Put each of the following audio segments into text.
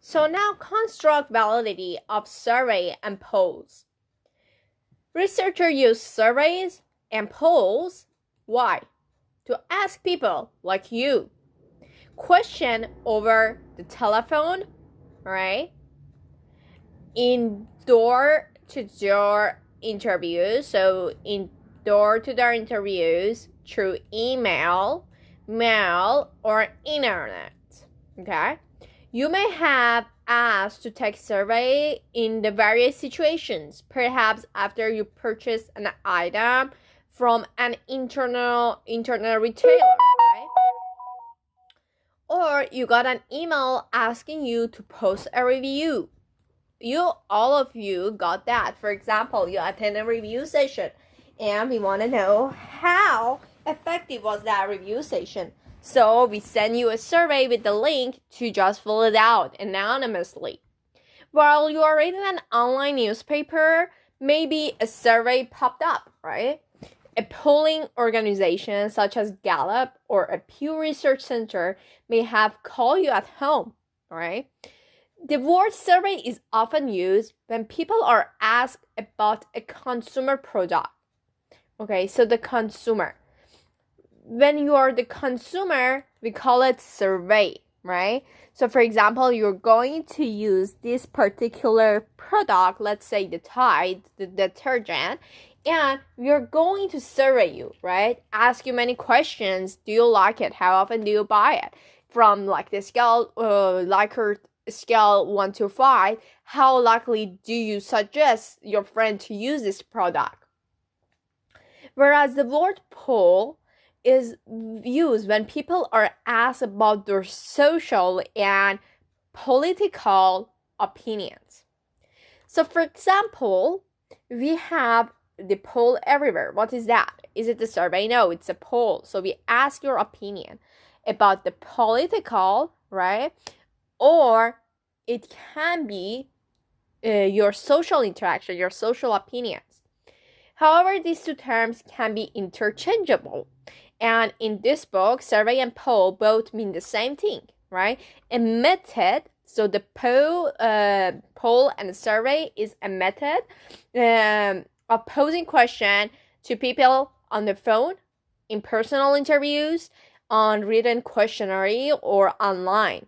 So now construct validity of survey and polls. Researchers use surveys and polls. Why? To ask people like you question over the telephone, right? In door-to-door interviews, so in door-to-door interviews through email, mail, or internet. Okay? You may have asked to take survey in the various situations, perhaps after you purchase an item from an internet retailer, right? Or you got an email asking you to post a review. All of you got that. For example, you attend a review session and we want to know how effective was that review session. So we send you a survey with the link to just fill it out anonymously. While you are reading an online newspaper, maybe a survey popped up, right? A polling organization such as Gallup or a Pew Research Center may have called you at home, right? The word survey is often used when people are asked about a consumer product. Okay, so the consumer. When you are the consumer, we call it survey, right? So for example, you're going to use this particular product, let's say the Tide, the detergent, and we're going to survey you, right? Ask you many questions. Do you like it? How often do you buy it? From like the scale, scale 1 to 5, how likely do you suggest your friend to use this product? Whereas the word poll is used when people are asked about their social and political opinions. So for example, we have the poll everywhere. What is that? Is it a survey? No, it's a poll. So we ask your opinion about the political, right? Or it can be your social interaction, your social opinions. However, these two terms can be interchangeable. And in this book, survey and poll both mean the same thing, right? A method, so the poll and survey is a method of posing question to people on the phone, in personal interviews, on written questionnaire, or online.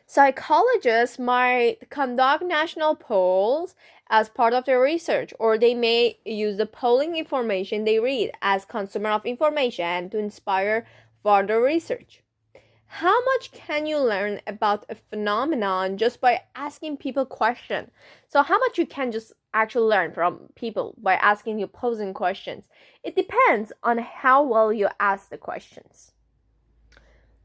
Psychologists might conduct national polls as part of their research, or they may use the polling information they read as consumer of information to inspire further research. How much can you learn about a phenomenon just by asking people questions? So how much you can just actually learn from people by asking you posing questions? It depends on how well you ask the questions.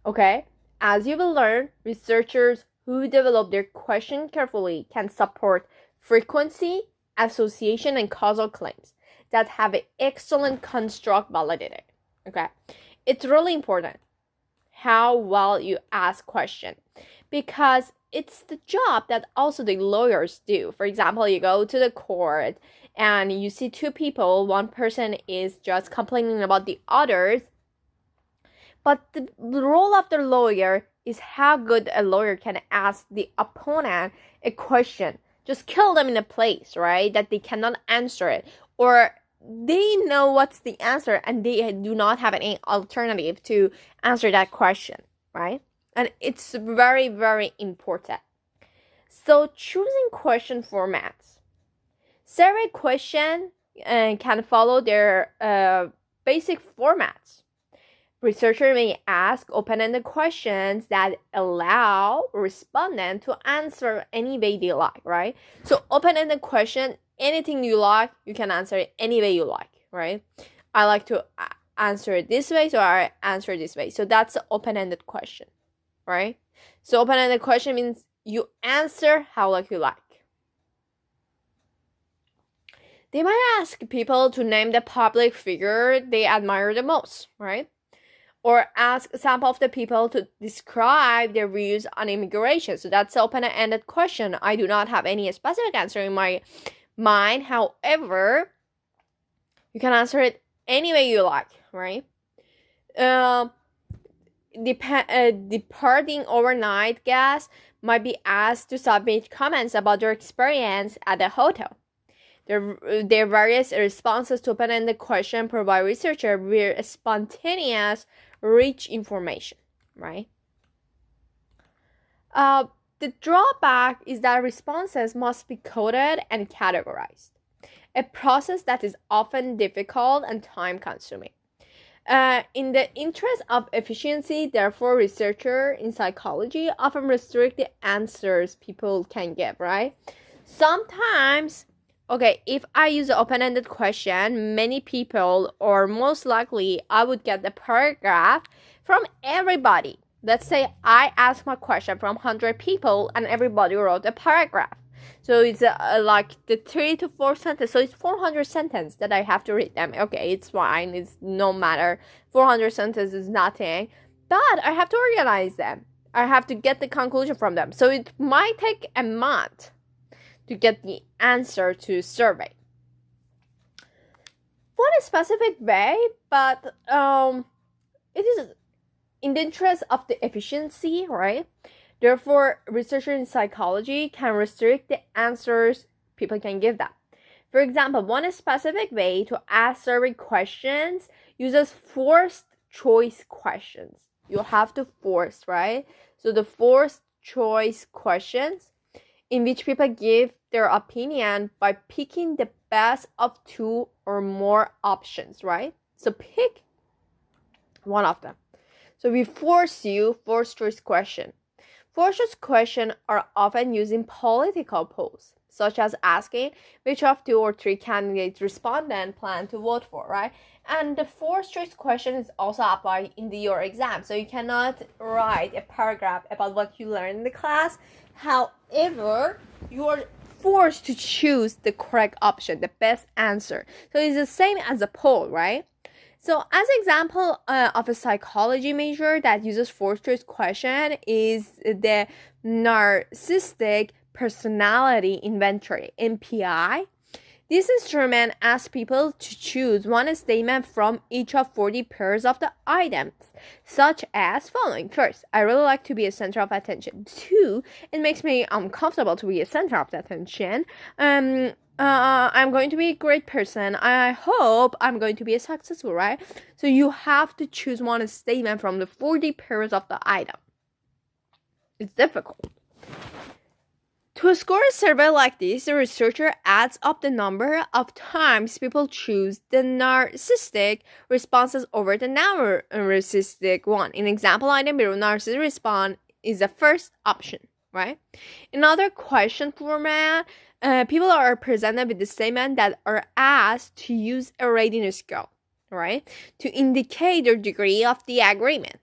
Okay? As you will learn, researchers who develop their question carefully can support frequency, association, and causal claims that have an excellent construct validity. Okay? It's really important how well you ask questions because it's the job that also the lawyers do. For example, you go to the court and you see two people. One person is just complaining about the others. But the role of the lawyer is how good a lawyer can ask the opponent a question. Just kill them in a place, right? That they cannot answer it. Or they know what's the answer and they do not have any alternative to answer that question, right? And it's very, very important. So choosing question formats. Survey question can follow their basic formats. Researchers may ask open-ended questions that allow respondent to answer any way they like, right? So open-ended question, anything you like, you can answer it any way you like, right? I like to answer it this way, so I answer this way. So that's an open-ended question, right? So open-ended question means you answer how like you like. They might ask people to name the public figure they admire the most, right? Or ask a sample of the people to describe their views on immigration. So that's an open-ended question. I do not have any specific answer in my mind. However, you can answer it any way you like, right? departing overnight guests might be asked to submit comments about their experience at the hotel. Their various responses to open-ended questions provide researchers with spontaneous, rich information, right? The drawback is that responses must be coded and categorized, a process that is often difficult and time-consuming. In the interest of efficiency, therefore, researchers in psychology often restrict the answers people can give, right? Sometimes, okay, if I use an open-ended question, many people, or most likely, I would get the paragraph from everybody. Let's say I ask my question from 100 people and everybody wrote a paragraph. So it's like the 3 to 4 sentences. So it's 400 sentences that I have to read them. Okay, it's fine. It's no matter. 400 sentences is nothing. But I have to organize them. I have to get the conclusion from them. So it might take a month to get the answer to survey. For a specific way, but it is in the interest of the efficiency, right? Therefore, researchers in psychology can restrict the answers people can give them. For example, one specific way to ask survey questions uses forced choice questions. You have to force, right? So the forced choice questions in which people give their opinion by picking the best of two or more options, right? So pick one of them. So we force choice question. Forced choice questions are often used in political polls, such as asking which of 2 or 3 candidates respondent plan to vote for, right? And the forced choice question is also applied in your exam. So you cannot write a paragraph about what you learned in the class. However, you are forced to choose the correct option, the best answer. So it's the same as a poll, right? So as an example of a psychology major that uses forced choice question is the Narcissistic Personality Inventory, NPI. This instrument asks people to choose one statement from each of 40 pairs of the items, such as following. First, I really like to be a center of attention. 2, it makes me uncomfortable to be a center of attention. I'm going to be a great person. I hope I'm going to be successful, right? So you have to choose one statement from the 40 pairs of the item. It's difficult. To score a survey like this, the researcher adds up the number of times people choose the narcissistic responses over the non-narcissistic one. In example item below, narcissistic response is the first option, right? In other question format, people are presented with the statement that are asked to use a rating scale, right, to indicate their degree of the agreement.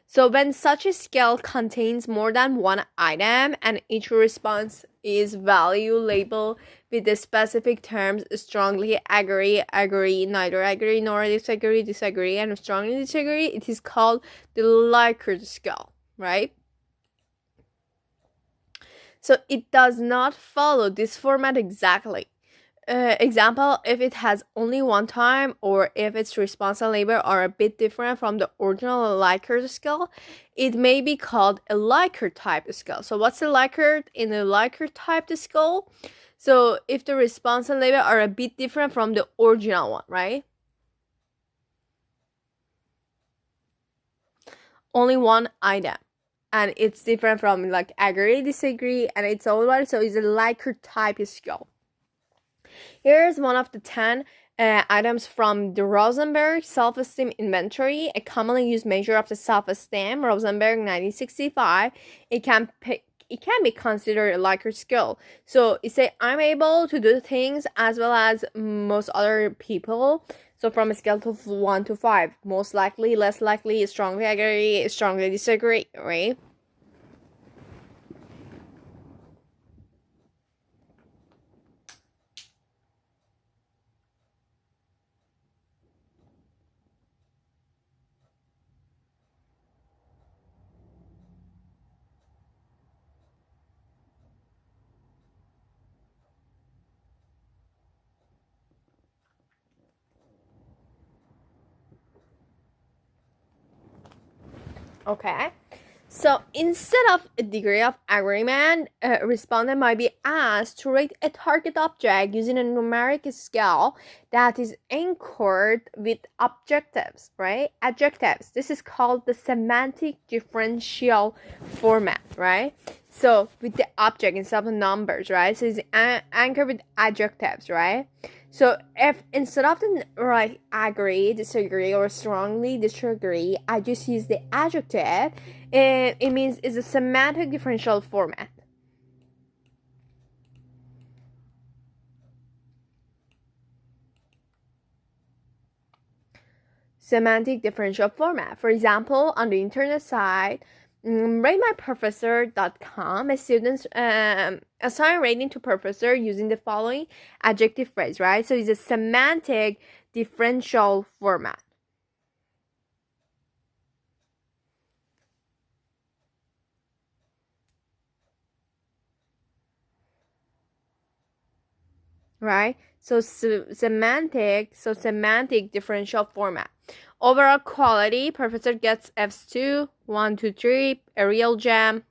So when such a scale contains more than one item and each response is value labeled with the specific terms strongly agree, neither agree, nor disagree, and strongly disagree, it is called the Likert scale, right? So it does not follow this format exactly. Example, if it has only one time or if its response and label are a bit different from the original Likert scale, it may be called a Likert type scale. So what's the Likert in the Likert type scale? So if the response and label are a bit different from the original one, right? Only one item. And it's different from like agree, disagree, and its own one. So it's a Likert type scale. Here's one of the 10 items from the Rosenberg Self-Esteem Inventory, a commonly used measure of the self-esteem, Rosenberg 1965. It can be considered a Likert skill. So it say I'm able to do things as well as most other people. So from a scale of 1 to 5, most likely, less likely, strongly agree, strongly disagree, right? Okay. So instead of a degree of agreement, a respondent might be asked to rate a target object using a numeric scale that is anchored with objectives, right? Adjectives. This is called the semantic differential format, right? So with the object instead of numbers, right? So it's anchored with adjectives, right? So if instead of the like agree, disagree, or strongly disagree, I just use the adjective, and it means it's a semantic differential format. Semantic differential format. For example, on the internet site, ratemyprofessor.com, students assign rating to professor using the following adjective phrase, right? So it's a semantic differential format. Right? So semantic differential format. Overall quality, professor gets F2, 1, 2, 3, a real gem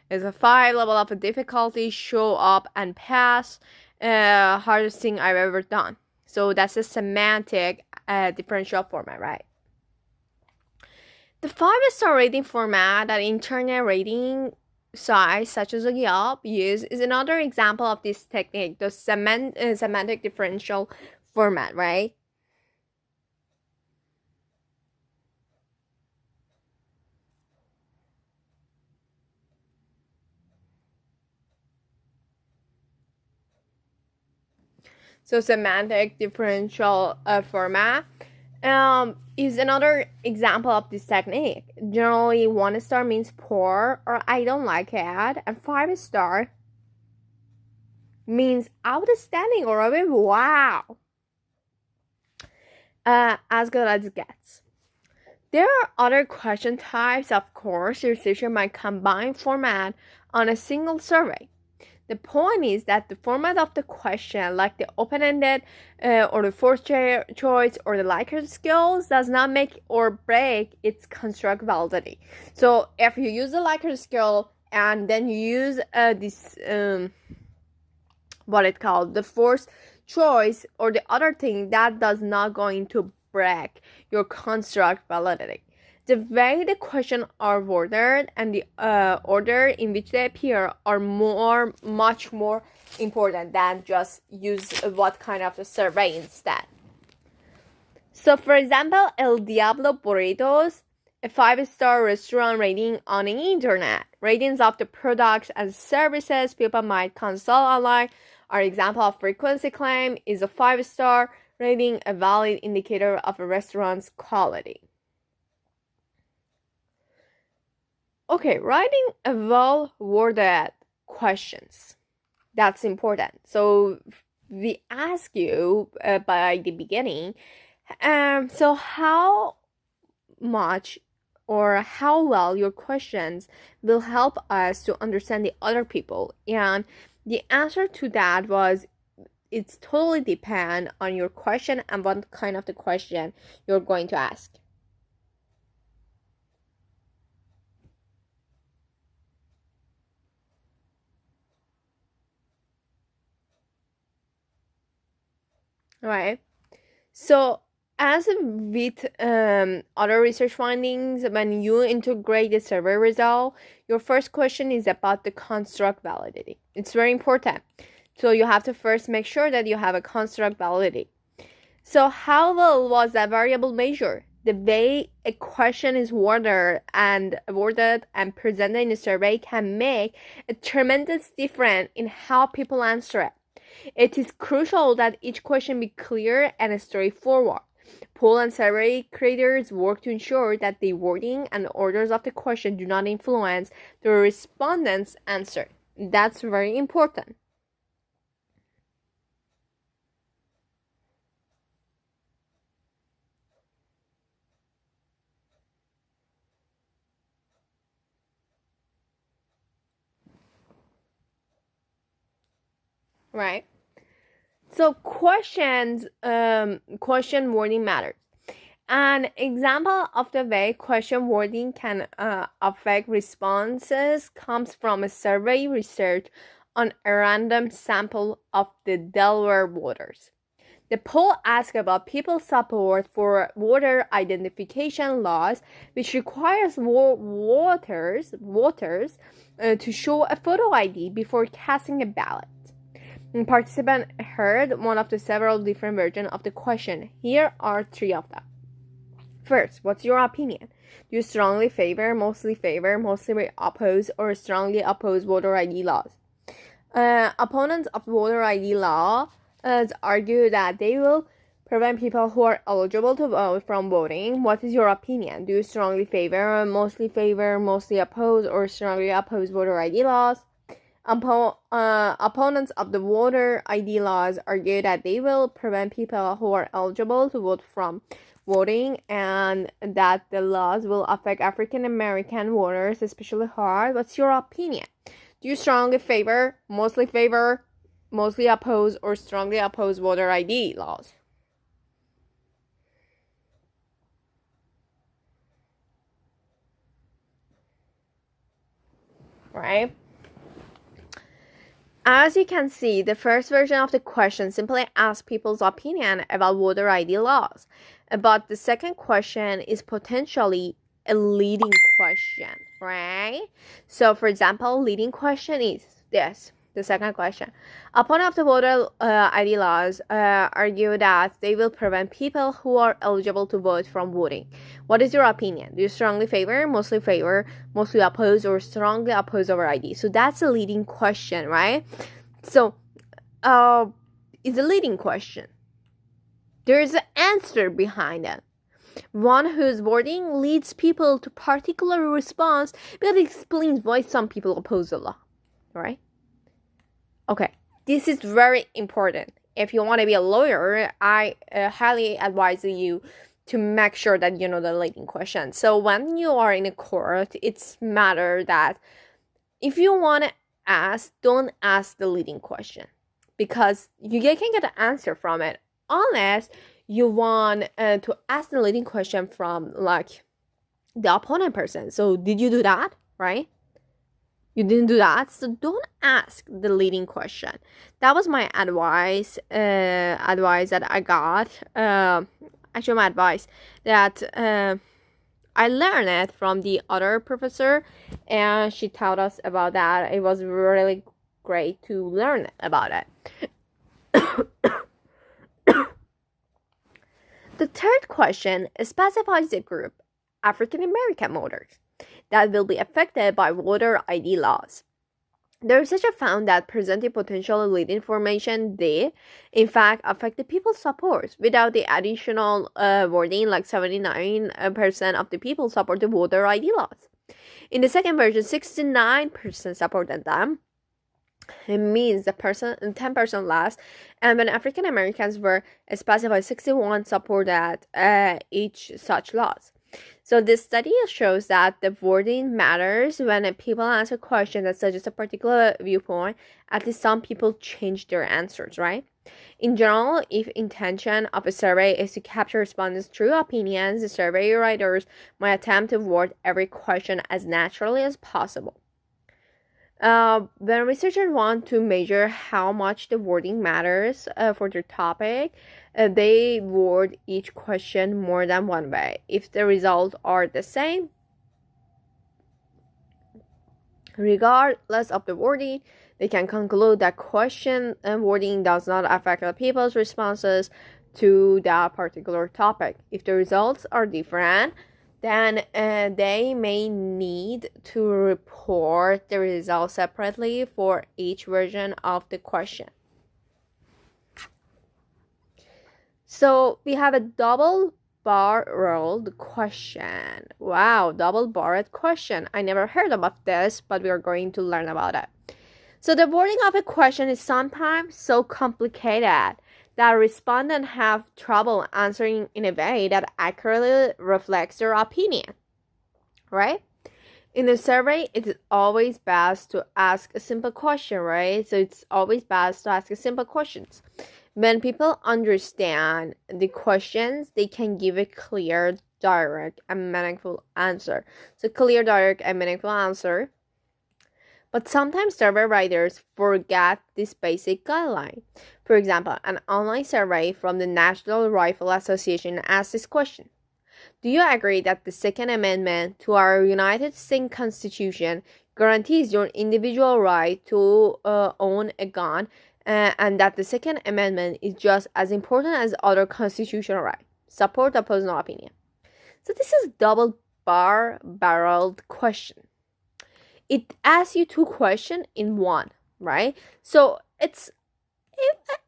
is a 5, level of difficulty, show up and pass, hardest thing I've ever done. So that's a semantic differential format, right? The 5-star rating format that internet rating sites such as Yelp use is another example of this technique, the semantic differential format, right? So semantic differential format is another example of this technique. Generally, 1-star means poor or I don't like it, and 5-star means outstanding or a bit wow. As good as it gets. There are other question types, of course. Your researcher might combine format on a single survey. The point is that the format of the question, like the open-ended or the forced choice or the Likert skills, does not make or break its construct validity. So if you use the Likert skill and then you use this what it called the forced choice or the other thing, that does not going to break your construct validity. The way the questions are ordered and the order in which they appear are much more important than just use what kind of a survey instead. So for example, El Diablo Burritos, a 5-star restaurant rating on the internet. Ratings of the products and services people might consult online are example of frequency claim. Is a 5-star rating a valid indicator of a restaurant's quality? Okay, writing a well-worded questions. That's important. So we ask you by the beginning, so how much or how well your questions will help us to understand the other people? And the answer to that was it's totally depend on your question and what kind of the question you're going to ask. Right. So as with other research findings, when you integrate the survey result, your first question is about the construct validity. It's very important. So you have to first make sure that you have a construct validity. So how well was that variable measured? The way a question is worded and presented in a survey can make a tremendous difference in how people answer it. It is crucial that each question be clear and straightforward. Poll and survey creators work to ensure that the wording and orders of the question do not influence the respondent's answer. That's very important. Right? So question wording matters. An example of the way question wording can affect responses comes from a survey research on a random sample of the Delaware voters. The poll asked about people's support for voter identification laws, which requires voters to show a photo ID before casting a ballot. Participants heard one of the several different versions of the question. Here are three of them. First, what's your opinion? Do you strongly favor, mostly oppose, or strongly oppose voter ID laws? Opponents of voter ID law argue that they will prevent people who are eligible to vote from voting. What is your opinion? Do you strongly favor, mostly oppose, or strongly oppose voter ID laws? Opponents of the voter ID laws argue that they will prevent people who are eligible to vote from voting and that the laws will affect African American voters especially hard. What's your opinion? Do you strongly favor, mostly oppose, or strongly oppose voter ID laws? Right? As you can see, the first version of the question simply asks people's opinion about voter ID laws. But the second question is potentially a leading question, right? So, for example, leading question is this. The second question. Opponents of the voter ID laws argue that they will prevent people who are eligible to vote from voting. What is your opinion? Do you strongly favor, mostly oppose, or strongly oppose voter ID? So that's a leading question, right? So, it's a leading question. There's an answer behind it. One whose wording leads people to particular response because it explains why some people oppose the law, right? Okay, this is very important. If you want to be a lawyer, I highly advise you to make sure that you know the leading question. So when you are in a court, it's matter that if you want to ask, don't ask the leading question because you can get an answer from it unless you want to ask the leading question from like the opponent person. So did you do that, right? You didn't do that, so don't ask the leading question. That was my advice that I got. Actually, my advice that I learned it from the other professor, and she taught us about that. It was really great to learn about it. The third question specifies the group, African American voters, that will be affected by voter ID laws. The researcher found that presenting potential lead information did, in fact, affect the people's support without the additional wording, like 79% of the people support the voter ID laws. In the second version, 69% supported them. It means the 10% less, and when African Americans were specified, 61 supported each such laws. So this study shows that the wording matters when people answer questions that suggest a particular viewpoint. At least some people change their answers, right? In general, if intention of a survey is to capture respondents' true opinions, the survey writers might attempt to word every question as naturally as possible. When researchers want to measure how much the wording matters for their topic, they word each question more than one way. If the results are the same, regardless of the wording, they can conclude that question and wording does not affect the people's responses to that particular topic. If the results are different, then they may need to report the results separately for each version of the question. So we have a double-barreled question. Wow, double-barreled question. I never heard about this, but we are going to learn about it. So the wording of a question is sometimes so complicated that respondents have trouble answering in a way that accurately reflects their opinion, right? In a survey, it is always best to ask a simple question, right? So it's always best to ask a simple questions. When people understand the questions, they can give a clear, direct, and meaningful answer. So, clear, direct, and meaningful answer. But sometimes survey writers forget this basic guideline. For example, an online survey from the National Rifle Association asked this question: do you agree that the Second Amendment to our United States Constitution guarantees your individual right to own a gun, and that the Second Amendment is just as important as other constitutional rights? Support, oppose, no opinion. So this is double barreled question. It asks you two questions in one, right? So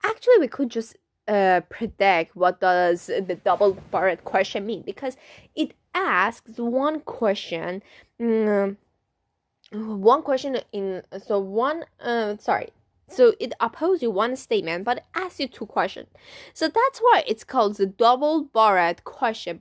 actually we could just predict what does the double barreled question mean, because it asks one question in so one sorry so it opposes you one statement but asks you two questions. So that's why it's called the double barreled question.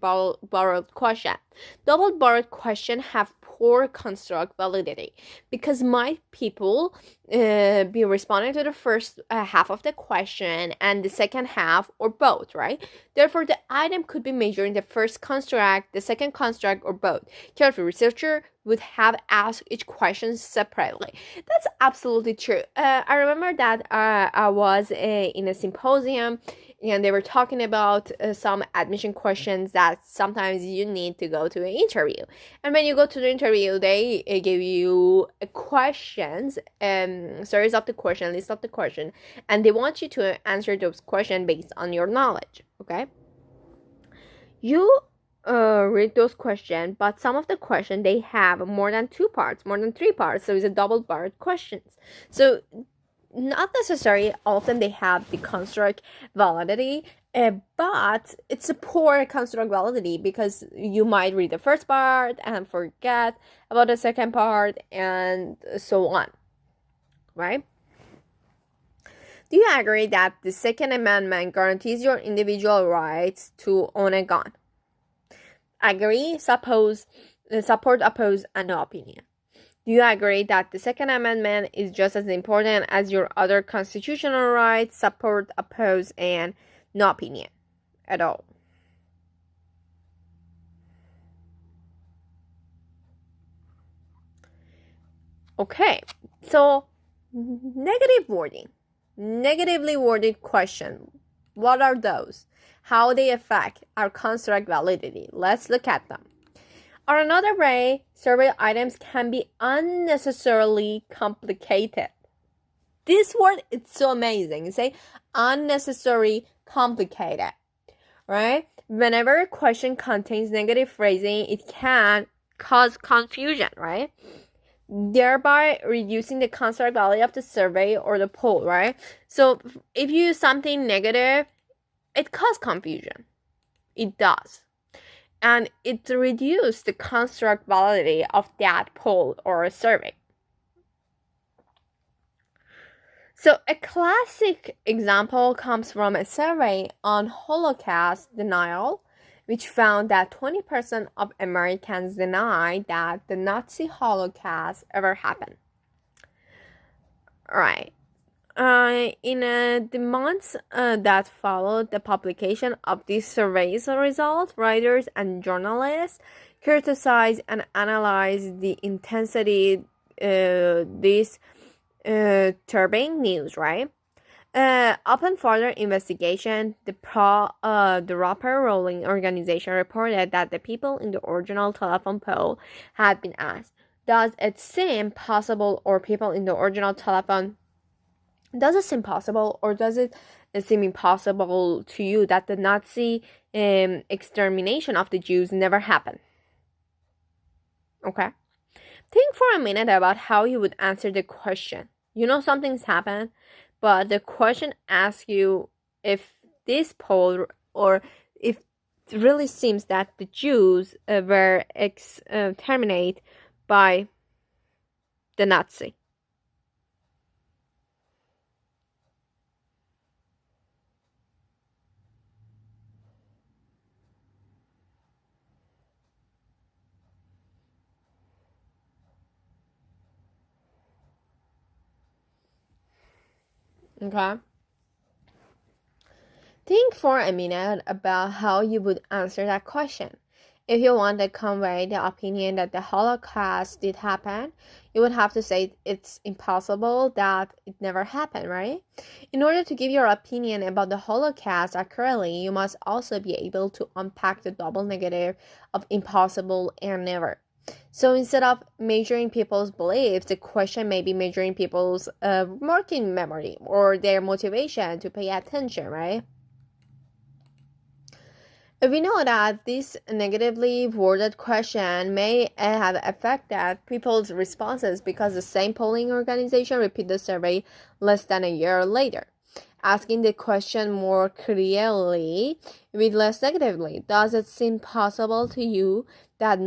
Double barreled question have poor construct validity because might people be responding to the first half of the question and the second half, or both, right? Therefore the item could be measured in the first construct, the second construct, or both. Careful researcher would have asked each question separately. That's absolutely true. I remember that I was in a symposium and they were talking about some admission questions that sometimes you need to go to an interview. And when you go to the interview, they give you questions, series of the question, list of the question, and they want you to answer those questions based on your knowledge, okay? You read those questions, but some of the questions they have more than two parts, more than three parts, so it's a double barred questions. So not necessarily all of them they have the construct validity, but it's a poor construct validity because you might read the first part and forget about the second part and so on, right? Do you agree that the Second Amendment guarantees your individual rights to own a gun? Agree, support, oppose, and no opinion. Do you agree that the Second Amendment is just as important as your other constitutional rights? Support, oppose, and no opinion at all. Okay, so negative wording. Negatively worded question. What are those? How they affect our construct validity? Let's look at them. Or another way, survey items can be unnecessarily complicated. This word is so amazing. You say unnecessarily complicated, right? Whenever a question contains negative phrasing, it can cause confusion, right? Thereby reducing the construct value of the survey or the poll, right? So if you use something negative, it causes confusion. It does. And it reduces the construct validity of that poll or survey. So a classic example comes from a survey on Holocaust denial, which found that 20% of Americans deny that the Nazi Holocaust ever happened. All right. In the months that followed the publication of these surveys results, writers and journalists criticized and analyzed the intensity this turbine news, right? Upon further investigation, the Roper Rolling organization reported that the people in the original telephone poll had been asked, does it seem possible, or people in the original telephone, does it seem possible or does it seem impossible to you that the Nazi extermination of the Jews never happened? Okay. Think for a minute about how you would answer the question. You know something's happened, but the question asks you if this poll or if it really seems that the Jews were exterminated by the Nazi. Okay. Think for a minute about how you would answer that question. If you want to convey the opinion that the Holocaust did happen, you would have to say it's impossible, that it never happened, right? In order to give your opinion about the Holocaust accurately, you must also be able to unpack the double negative of impossible and never. So instead of measuring people's beliefs, the question may be measuring people's working memory or their motivation to pay attention, right? We know that this negatively worded question may have affected people's responses because the same polling organization repeated the survey less than a year later. Asking the question more clearly with less negatively, does it seem possible to you that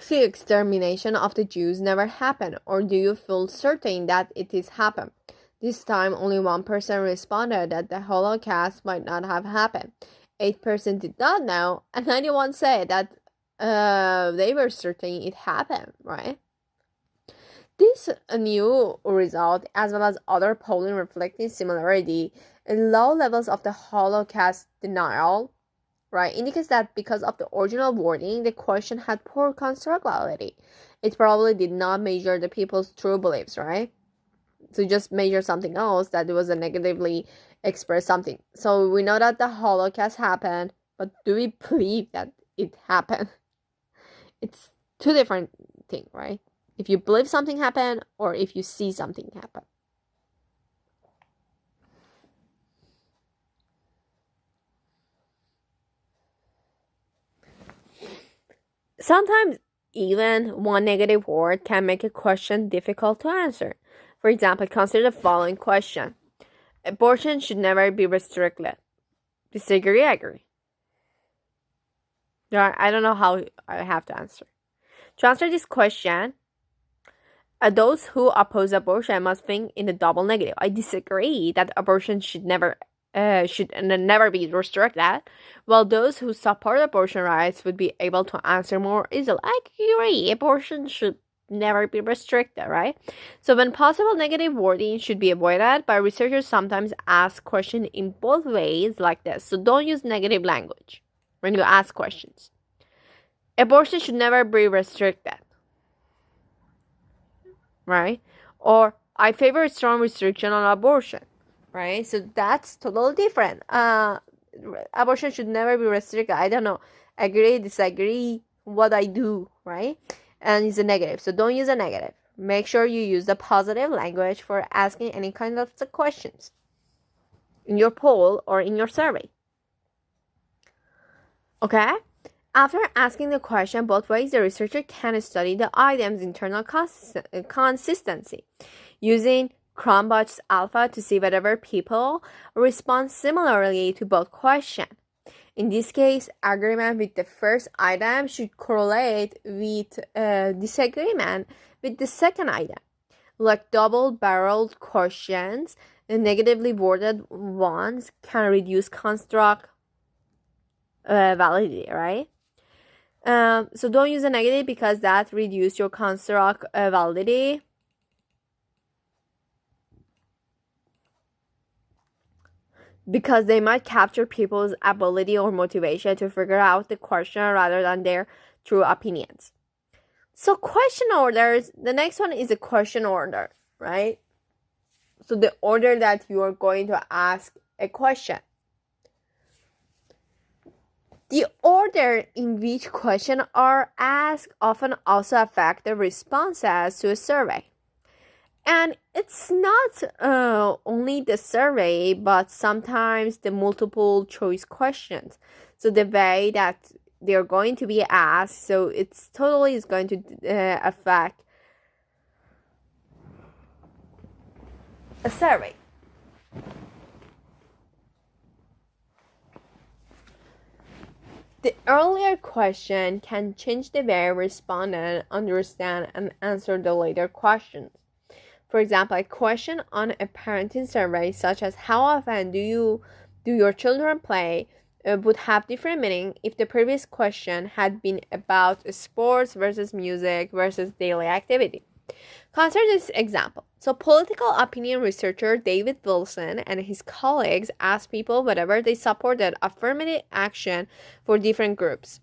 the extermination of the Jews never happened, or do you feel certain that it is happened? This time, only 1% responded that the Holocaust might not have happened. 8% did not know, and 91% said that they were certain it happened, right? This new result, as well as other polling reflecting similarity in low levels of the Holocaust denial, right, indicates that because of the original wording, the question had poor constructability. It probably did not measure the people's true beliefs, right? To just measure something else that it was a negatively express something. So we know that the Holocaust happened, but do we believe that it happened? It's two different things, right? If you believe something happened or if you see something happen. Sometimes even one negative word can make a question difficult to answer. For example, consider the following question. Abortion should never be restricted. Disagree, agree. I don't know how I have to answer. To answer this question, those who oppose abortion must think in the double negative. I disagree that abortion should never be restricted, while those who support abortion rights would be able to answer more easily. I agree, abortion should never be restricted, right? So when possible, negative wording should be avoided, but researchers sometimes ask questions in both ways like this. So don't use negative language when you ask questions. Abortion should never be restricted, right? Or I favor a strong restriction on abortion, right? So that's totally different. Abortion should never be restricted. I don't know. Agree, disagree, what I do, right? And it's a negative. So don't use a negative. Make sure you use the positive language for asking any kind of the questions in your poll or in your survey. Okay? After asking the question both ways, the researcher can study the item's internal consistency using Cronbach's alpha to see whether people respond similarly to both questions. In this case, agreement with the first item should correlate with disagreement with the second item. Like double-barreled questions, the negatively worded ones can reduce construct validity, right? So don't use a negative because that reduces your construct validity. Because they might capture people's ability or motivation to figure out the question rather than their true opinions. So question orders, the next one is a question order, right? So the order that you are going to ask a question. The order in which questions are asked often also affect the responses to a survey. And it's not only the survey, but sometimes the multiple choice questions. So the way that they're going to be asked, so it's totally is going to affect a survey. The earlier question can change the way respondents understand and answer the later questions. For example, a question on a parenting survey, such as how often do your children play, would have different meaning if the previous question had been about sports versus music versus daily activity. Consider this example. So, political opinion researcher David Wilson and his colleagues asked people whether they supported affirmative action for different groups.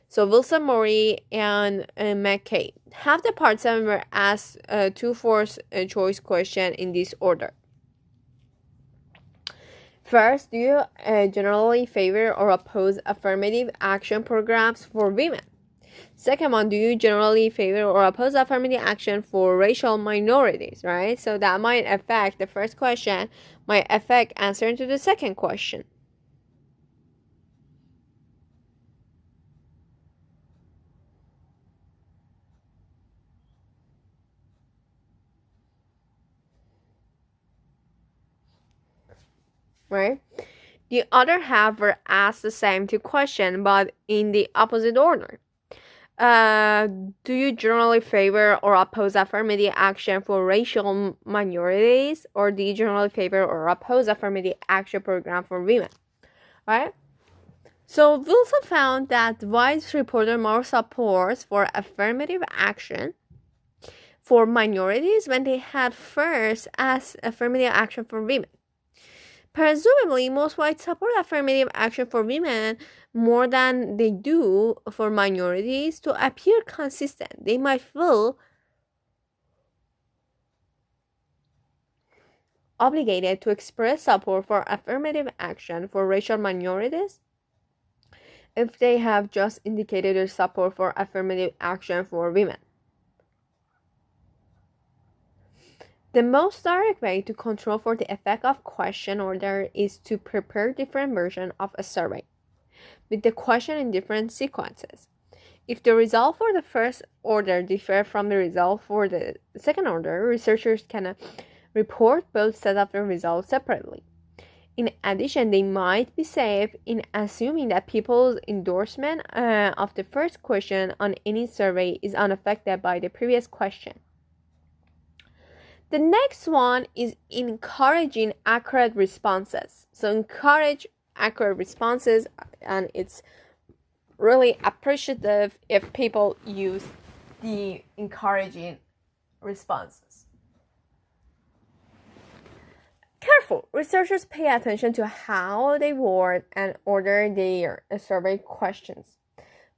So, Wilson, Murray, and McKay. Half the participants were asked two forced choice questions in this order. First, do you generally favor or oppose affirmative action programs for women? Second one, do you generally favor or oppose affirmative action for racial minorities, right? So that might affect the first question, might affect answering to the second question. Right? The other half were asked the same two questions, but in the opposite order. Do you generally favor or oppose affirmative action for racial minorities, or do you generally favor or oppose affirmative action program for women? Right? So Wilson found that whites reported more support for affirmative action for minorities when they had first asked affirmative action for women. Presumably, most whites support affirmative action for women more than they do for minorities to appear consistent. They might feel obligated to express support for affirmative action for racial minorities if they have just indicated their support for affirmative action for women. The most direct way to control for the effect of question order is to prepare different versions of a survey with the question in different sequences. If the result for the first order differ from the result for the second order, researchers can report both sets of the results separately. In addition, they might be safe in assuming that people's endorsement of the first question on any survey is unaffected by the previous question. The next one is encouraging accurate responses. So encourage accurate responses, and it's really appreciative if people use the encouraging responses. Careful. Researchers pay attention to how they word and order their survey questions.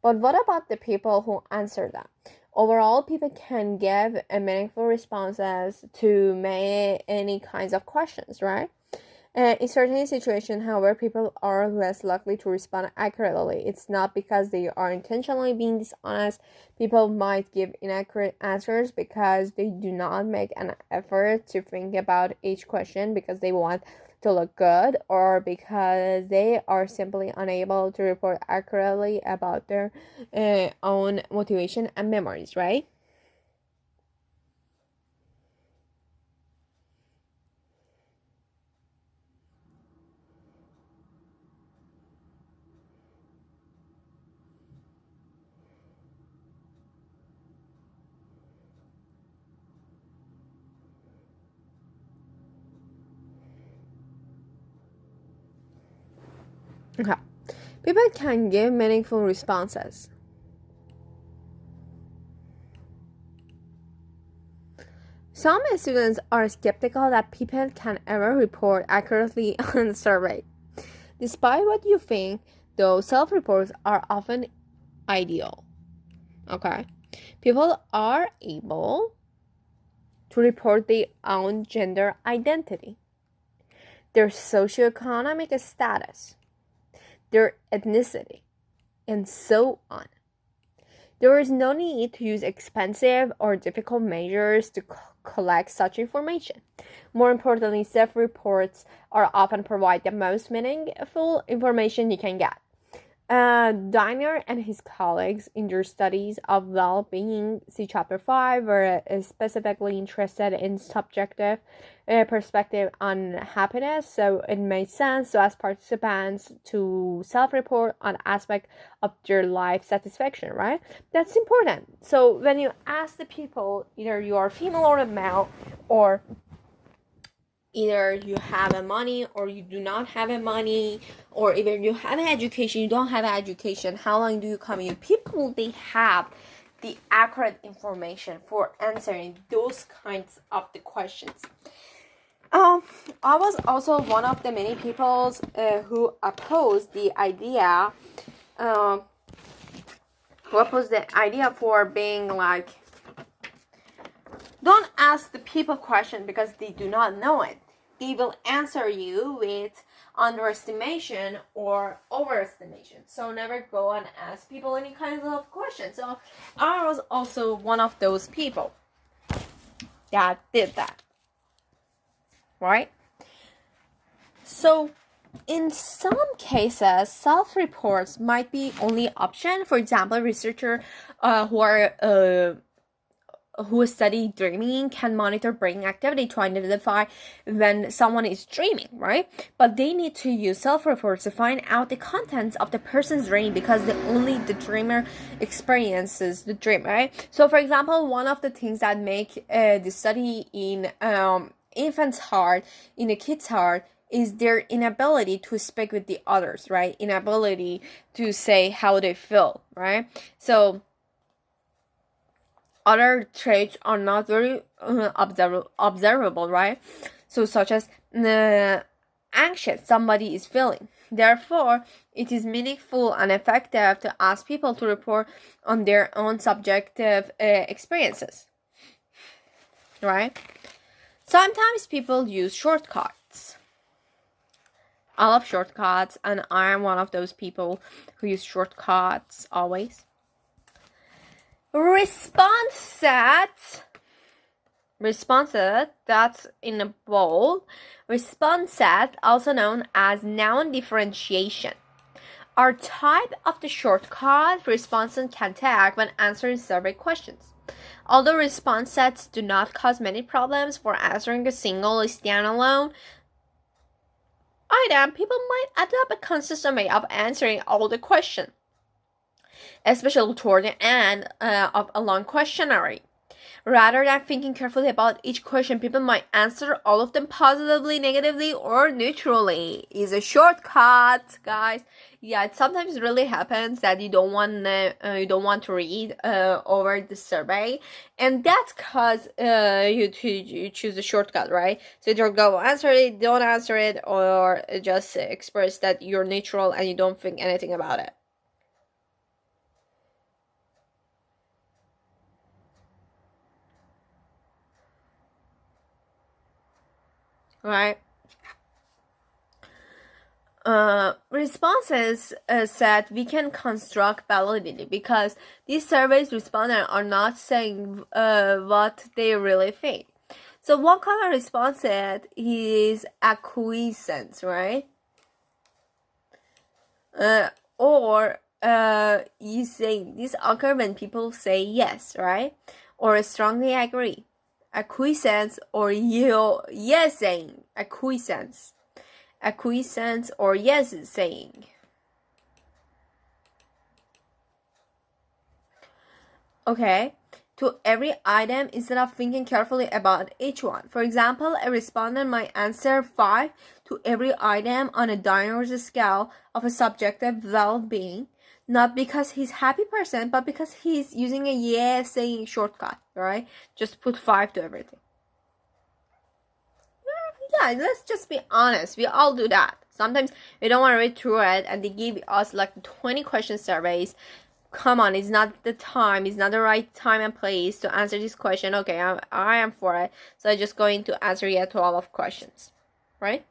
But what about the people who answer them? Overall, people can give meaningful responses to many kinds of questions, right? In certain situations, however, people are less likely to respond accurately. It's not because they are intentionally being dishonest. People might give inaccurate answers because they do not make an effort to think about each question because they want to look good, or because they are simply unable to report accurately about their own motivation and memories, right? Okay. People can give meaningful responses. Some students are skeptical that people can ever report accurately on a survey. Despite what you think, though, self-reports are often ideal. Okay? People are able to report their own gender identity, their socioeconomic status, their ethnicity, and so on. There is no need to use expensive or difficult measures to collect such information. More importantly, self-reports are often provide the most meaningful information you can get. Diner and his colleagues in their studies of well-being, see Chapter 5, were specifically interested in subjective perspective on happiness, so it made sense to ask participants to self-report on aspect of their life satisfaction, right? That's important. So when you ask the people, either you are female or male, or either you have a money or you do not have a money, or either you have an education, you don't have an education, how long do you commute? People, they have the accurate information for answering those kinds of the questions. I was also one of the many people who opposed the idea for being like, don't ask the people question because they do not know it. They will answer you with underestimation or overestimation. So never go and ask people any kinds of questions. So I was also one of those people that did that. Right? So in some cases, self-reports might be only option. For example, researchers who study dreaming can monitor brain activity to identify when someone is dreaming, right? But they need to use self-reports to find out the contents of the person's dream because only the dreamer experiences the dream, right? So, for example, one of the things that make the study in infant's heart, in a kid's heart, is their inability to speak with the others, right? Inability to say how they feel, right? So other traits are not very observable, right? So such as anxious, somebody is feeling. Therefore, it is meaningful and effective to ask people to report on their own subjective experiences, right? Sometimes people use shortcuts. I love shortcuts, and I am one of those people who use shortcuts always. Response set, that's in a bold. Response set, also known as noun differentiation, are type of the shortcut respondents can take when answering survey questions. Although response sets do not cause many problems for answering a single standalone item, people might adopt a consistent way of answering all the questions, especially toward the end of a long questionnaire. Rather than thinking carefully about each question, people might answer all of them positively, negatively, or neutrally. Is a shortcut, guys. Yeah, it sometimes really happens that you don't want to read over the survey, and that's because you choose a shortcut, right? So either go answer it, don't answer it, or just express that you're neutral and you don't think anything about it. Right? Responses said we can construct validity because these surveys respondents are not saying what they really think. So one common response said is acquiescence, right? Or you say this occurs when people say yes, right? Or strongly agree. Acquiescence or yes saying. Acquiescence or yes saying. Okay, to every item instead of thinking carefully about each one. For example, a respondent might answer 5 to every item on a Diners scale of a subjective well-being, not because he's a happy person, but because he's using a yes saying shortcut, right? Just put 5 to everything. Yeah, let's just be honest. We all do that. Sometimes we don't want to read through it, and they give us like 20 question surveys. Come on, it's not the time. It's not the right time and place to answer this question. Okay, I am for it. So I'm just going to answer yes to all of questions, right?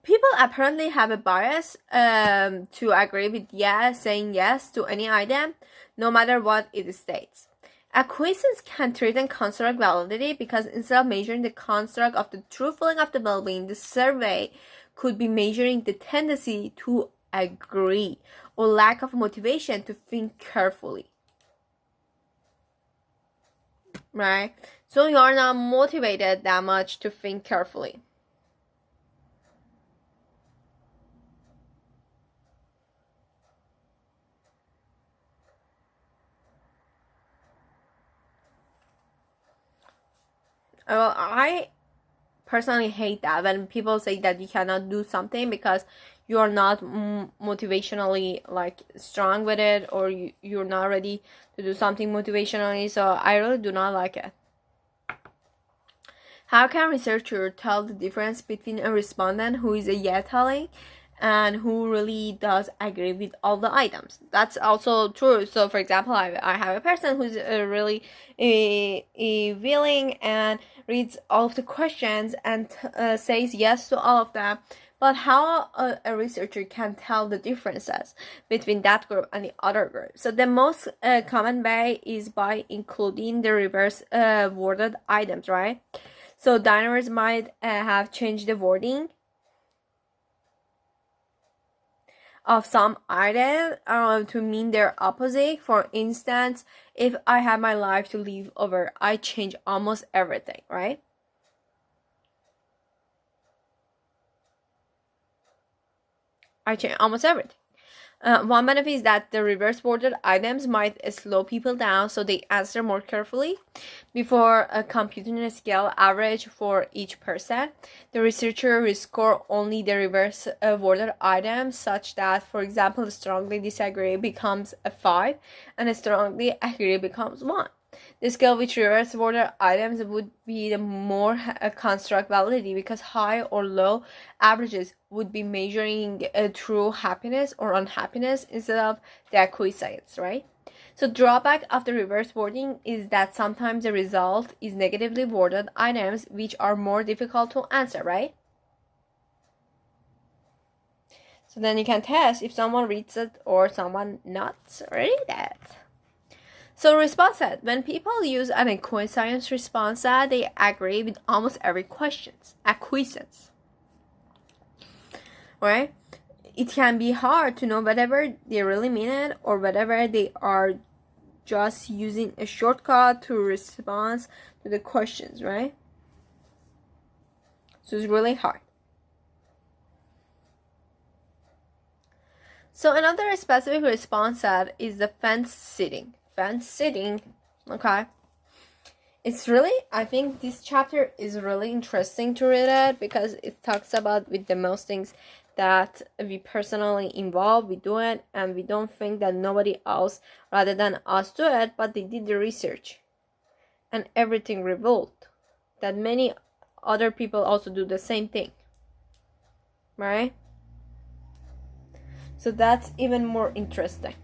People apparently have a bias to agree with yes, saying yes to any item, no matter what it states. Acquiescence can threaten construct validity because instead of measuring the construct of the true feeling of the well-being, the survey could be measuring the tendency to agree or lack of motivation to think carefully. Right? So you're not motivated that much to think carefully. Well, I personally hate that when people say that you cannot do something because you are not motivationally like strong with it, or you're not ready to do something motivationally. So I really do not like it. How can researchers tell the difference between a respondent who is a yeah telling and who really does agree with all the items? That's also true. So for example, I have a person who's really willing and reads all of the questions and says yes to all of them. But how a researcher can tell the differences between that group and the other group? So the most common way is by including the reverse worded items, right? So diners might have changed the wording of some item to mean their opposite. For instance, if I have my life to live over, I change almost everything, right? I change almost everything. One benefit is that the reverse worded items might slow people down so they answer more carefully before computing a scale average for each person. The researcher will score only the reverse worded items, such that, for example, strongly disagree becomes a 5 and strongly agree becomes 1. The scale with reverse worded items would be the more construct validity, because high or low averages would be measuring true happiness or unhappiness instead of the acquiescence, right? So drawback of the reverse wording is that sometimes the result is negatively worded items, which are more difficult to answer, right? So then you can test if someone reads it or someone not read it. So response set. When people use an acquiescence response set, they agree with almost every question. Acquiescence. Right? It can be hard to know whether they really mean it or whether they are just using a shortcut to respond to the questions, right? So it's really hard. So another specific response set is the fence sitting. Fence sitting, okay? It's really, I think this chapter is really interesting to read it because it talks about with the most things that we personally involved, we do it, and we don't think that nobody else rather than us do it, but they did the research. And everything revealed that many other people also do the same thing, right? So that's even more interesting.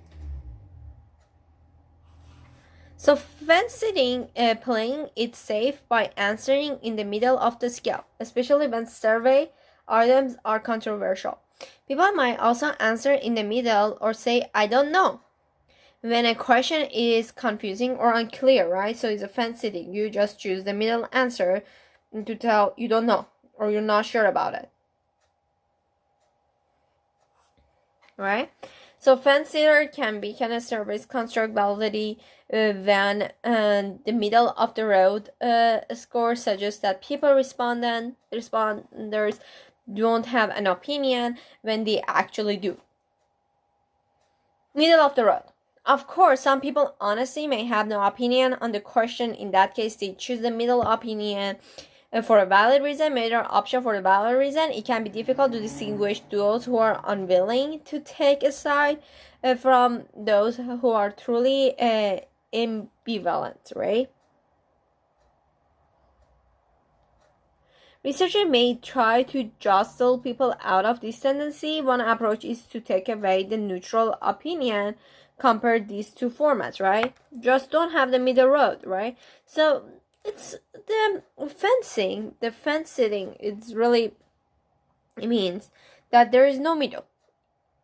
So fence sitting, playing it safe by answering in the middle of the scale, especially when survey items are controversial. People might also answer in the middle or say, I don't know, when a question is confusing or unclear, right? So it's a fence sitting. You just choose the middle answer to tell you don't know or you're not sure about it, right? So fence sitter can serve as construct validity when the middle of the road score suggests that responders don't have an opinion when they actually do. Middle of the road. Of course, some people honestly may have no opinion on the question. In that case, they choose the middle opinion for a valid reason, middle option for a valid reason. It can be difficult to distinguish those who are unwilling to take a side from those who are truly ambivalent, right? Researchers may try to jostle people out of this tendency. One approach is to take away the neutral opinion. Compare these two formats, right? Just don't have the middle road, right? So it's the fence sitting. It's really, it means that there is no middle.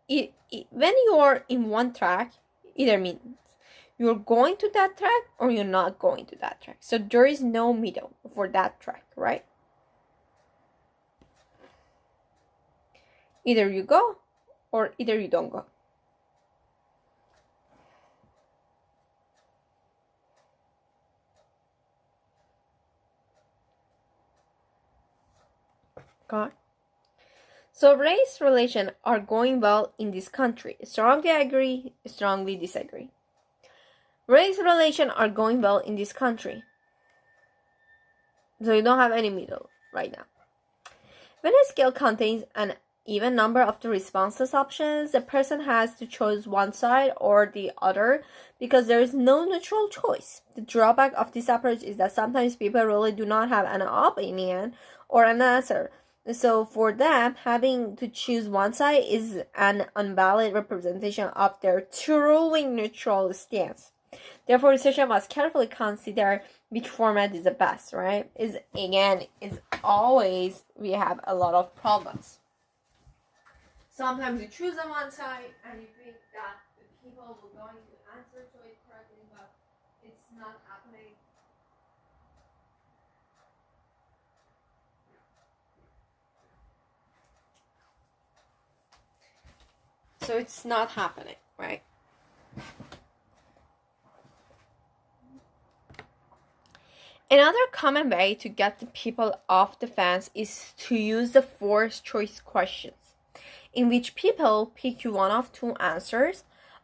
When you are in one track, either means you're going to that track or you're not going to that track. So there is no middle for that track, right? Either you go or either you don't go. Okay. So race relations are going well in this country. Strongly agree, strongly disagree. Race relations are going well in this country. So you don't have any middle right now. When a scale contains an even number of the responses options, the person has to choose one side or the other because there is no neutral choice. The drawback of this approach is that sometimes people really do not have an opinion or an answer. So for them, having to choose one side is an invalid representation of their truly neutral stance. Therefore, researchers must carefully consider which format is the best, right? Is always we have a lot of problems. Sometimes you choose on one side and you think that the people will going to answer to it correctly, but it's not happening. So it's not happening, right? Another common way to get the people off the fence is to use the forced choice questions, in which people pick one of two answers.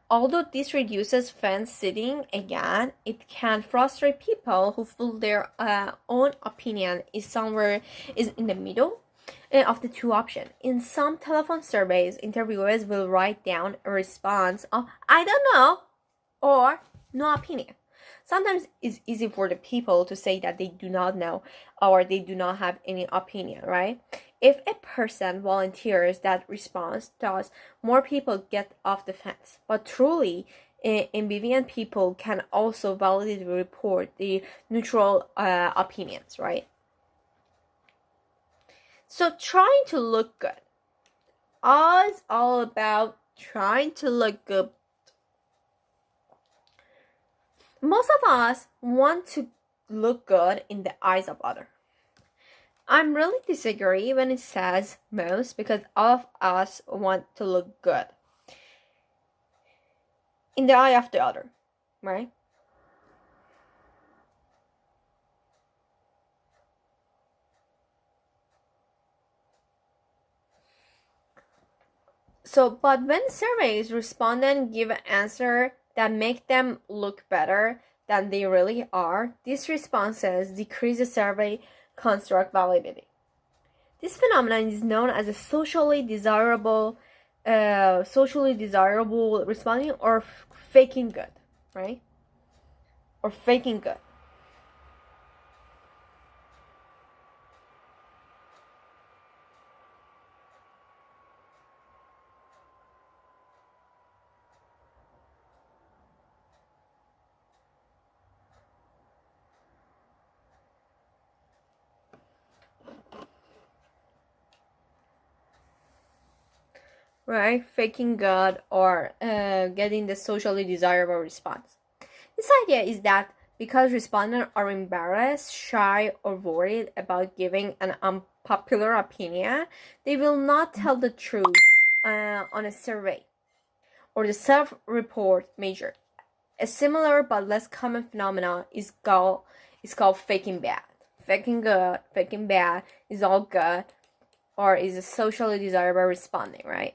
Although this reduces fence sitting, again, it can frustrate people who feel their own opinion is in the middle of the two options. In some telephone surveys, interviewers will write down a response of "I don't know" or "no opinion." Sometimes it's easy for the people to say that they do not know or they do not have any opinion, right? If a person volunteers that response, thus more people get off the fence. But truly, ambivalent people can also validly report the neutral opinions, right? So trying to look good. It's all about trying to look good. Most of us want to look good in the eyes of others. I'm really disagree when it says most because all of us want to look good in the eye of the other, right? So, but when surveys respondents give an answer that make them look better than they really are, these responses decrease the survey construct validity. This phenomenon is known as a socially desirable responding or faking good, right? Or faking good. Right? Faking good or getting the socially desirable response. This idea is that because respondents are embarrassed, shy, or worried about giving an unpopular opinion, they will not tell the truth on a survey or the self-report measure. A similar but less common phenomenon is called faking bad. Faking good, faking bad is all good, or is a socially desirable responding, right?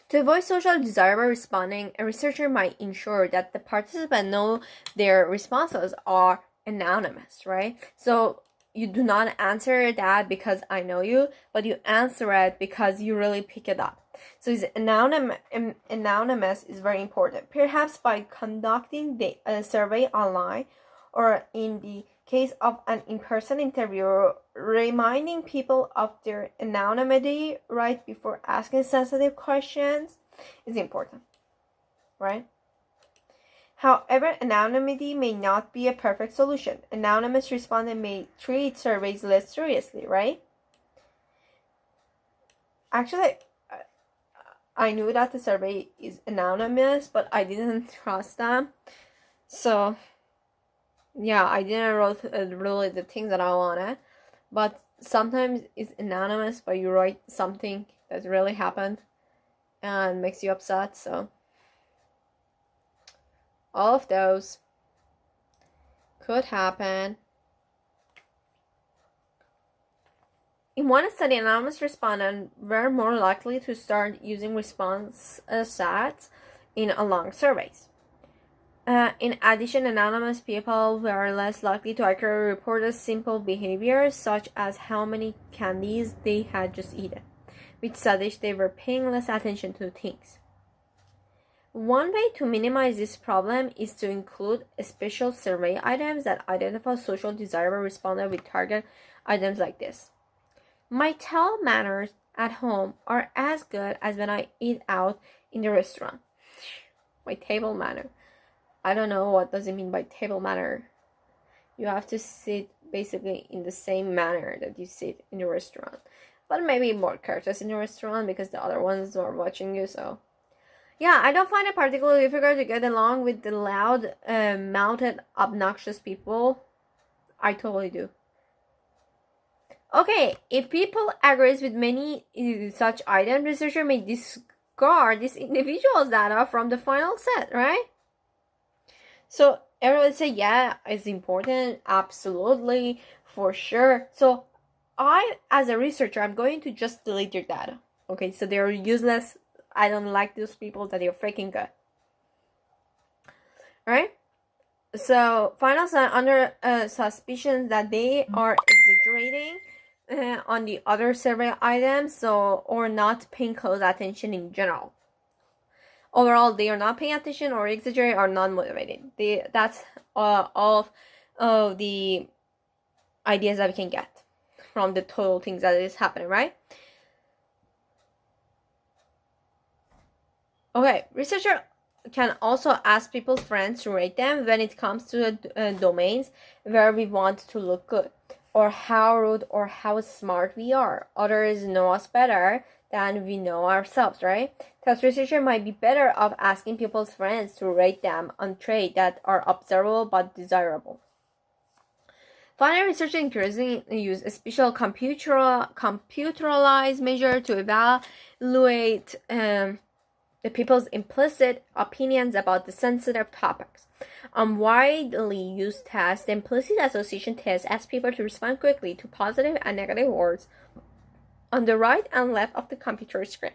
To avoid socially desirable responding, a researcher might ensure that the participants know their responses are anonymous, right? So you do not answer that because I know you, but you answer it because you really pick it up. So it's anonymous is very important. Perhaps by conducting the survey online or in the case of an in-person interview, reminding people of their anonymity right before asking sensitive questions is important, right? However, anonymity may not be a perfect solution. Anonymous respondents may treat surveys less seriously, right? Actually, I knew that the survey is anonymous, but I didn't trust them. So yeah, I didn't write really the things that I wanted, but sometimes it's anonymous, but you write something that really happened and makes you upset. So all of those could happen. In one study, anonymous respondents were more likely to start using response sets in long surveys. In addition, anonymous people were less likely to accurately report a simple behaviors such as how many candies they had just eaten, which suggests they were paying less attention to things. One way to minimize this problem is to include special survey items that identify social desirable respondents with target items like this. My table manners at home are as good as when I eat out in the restaurant. My table manner. I don't know what does it mean by table manner. You have to sit basically in the same manner that you sit in the restaurant. But maybe more courteous in the restaurant because the other ones are watching you, so. Yeah, I don't find it particularly difficult to get along with the loud, mouthed, obnoxious people. I totally do. Okay, if people agrees with many such items, researcher may discard these individuals' data from the final set, right? So everyone say, yeah, it's important, absolutely, for sure. So I, as a researcher, I'm going to just delete your data. Okay, so they're useless. I don't like those people that they're freaking good. Alright? So final set under suspicion that they are exaggerating on the other survey items, so or not paying close attention in general. Overall, they are not paying attention or exaggerate or not motivated. That's all of the ideas that we can get from the total things that is happening, right? Okay, researcher can also ask people's friends to rate them when it comes to domains where we want to look good, or how rude or how smart we are. Others know us better than we know ourselves, right? Thus, researcher might be better off asking people's friends to rate them on traits that are observable but desirable. Finally, researchers increasingly use a special computerized measure to evaluate the people's implicit opinions about the sensitive topics. Widely used test, the implicit association test, asks people to respond quickly to positive and negative words on the right and left of the computer screen.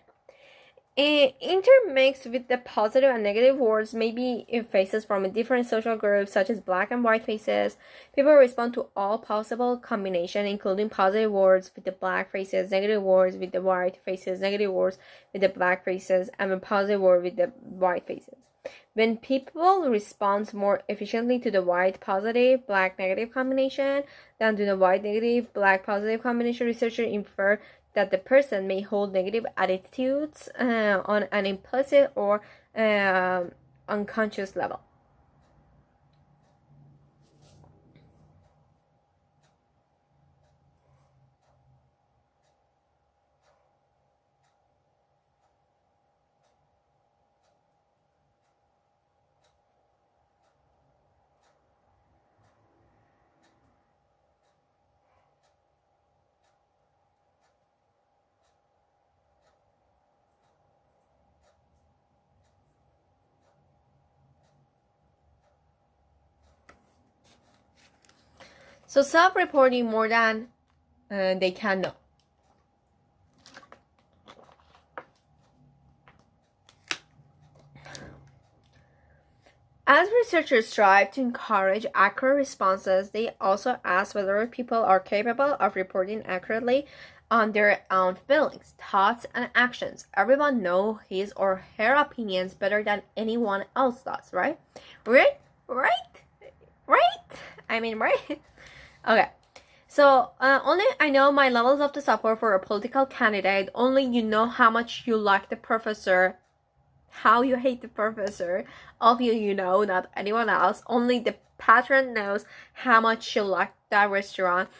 Intermixed with the positive and negative words may be in faces from a different social groups, such as black and white faces. People respond to all possible combinations, including positive words with the black faces, negative words with the white faces, negative words with the black faces, and a positive word with the white faces. When people respond more efficiently to the white positive, black negative combination than to the white negative, black positive combination, researchers infer that the person may hold negative attitudes on an implicit or unconscious level. So self-reporting more than they can know. As researchers strive to encourage accurate responses, they also ask whether people are capable of reporting accurately on their own feelings, thoughts, and actions. Everyone knows his or her opinions better than anyone else does, right? Right? I mean, right? Okay. So, only I know my levels of the support for a political candidate. Only you know how much you like the professor, how you hate the professor. All you know, not anyone else. Only the patron knows how much you like that restaurant.